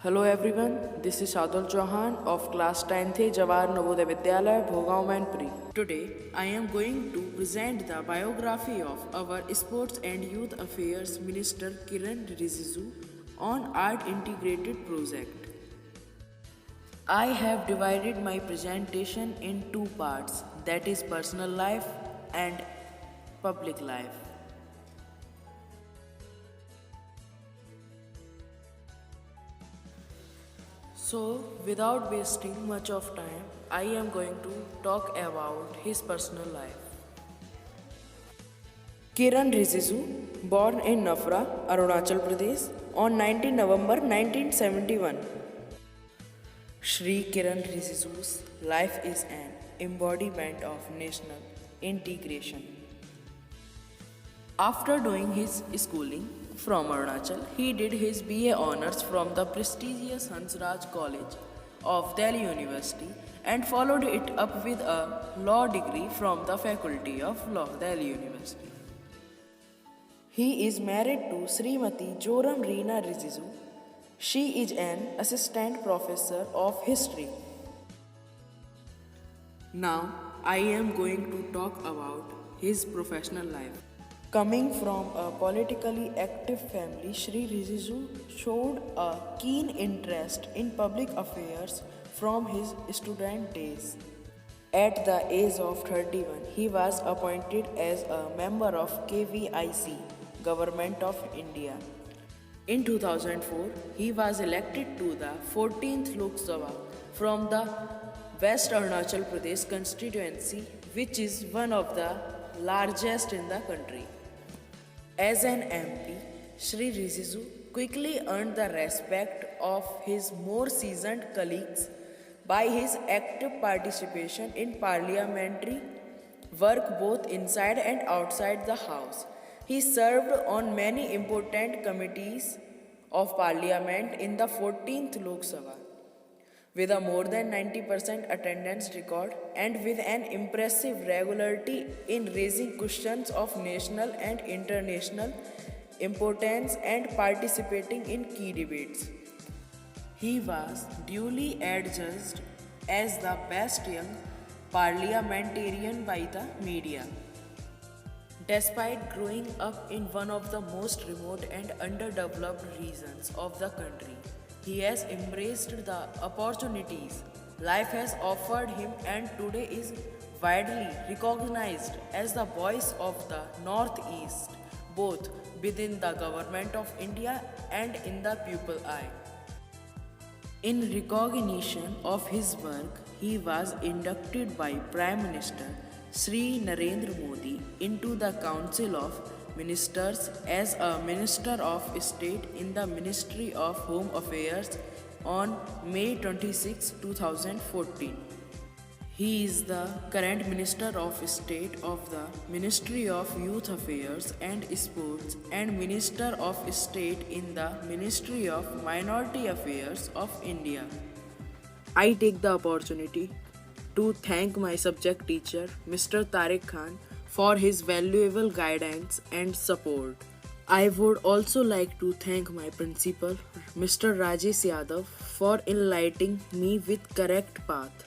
Hello everyone, this is Shadul Chauhan of class 10th Jawahar Navodaya Vidyalaya, Bhogaon Manpuri. Today, I am going to present the biography of our Sports and Youth Affairs Minister Kiran Rijiju on Art Integrated Project. I have divided my presentation in two parts, that is personal life and public life. So, without wasting much of time, I am going to talk about his personal life. Kiran Rijiju, born in Nafra, Arunachal Pradesh, on 19 November 1971. Shri Kiran Rijiju's life is an embodiment of national integration. After doing his schooling from Arunachal, he did his BA Honours from the prestigious Hansraj College of Delhi University and followed it up with a law degree from the Faculty of Law, Delhi University. He is married to Srimati Joram Reena Rijiju. She is an assistant professor of history. Now, I am going to talk about his professional life. Coming from a politically active family, Shri Rijiju showed a keen interest in public affairs from his student days. At the age of 31, he was appointed as a member of KVIC, Government of India. In 2004, he was elected to the 14th Lok Sabha from the West Arunachal Pradesh constituency, which is one of the largest in the country. As an MP, Shri Rijiju quickly earned the respect of his more seasoned colleagues by his active participation in parliamentary work both inside and outside the House. He served on many important committees of Parliament in the 14th Lok Sabha with a more than 90% attendance record and with an impressive regularity in raising questions of national and international importance and participating in key debates. He was duly adjudged as the best young parliamentarian by the media. Despite growing up in one of the most remote and underdeveloped regions of the country, he has embraced the opportunities life has offered him and today is widely recognized as the voice of the Northeast, both within the government of India and in the people eye. In recognition of his work, he was inducted by Prime Minister Sri Narendra Modi into the Council of Ministers as a Minister of State in the Ministry of Home Affairs on May 26, 2014. He is the current Minister of State of the Ministry of Youth Affairs and Sports and Minister of State in the Ministry of Minority Affairs of India. I take the opportunity to thank my subject teacher, Mr. Tariq Khan, for his valuable guidance and support. I would also like to thank my principal, Mr. Rajesh Yadav, for enlightening me with correct path.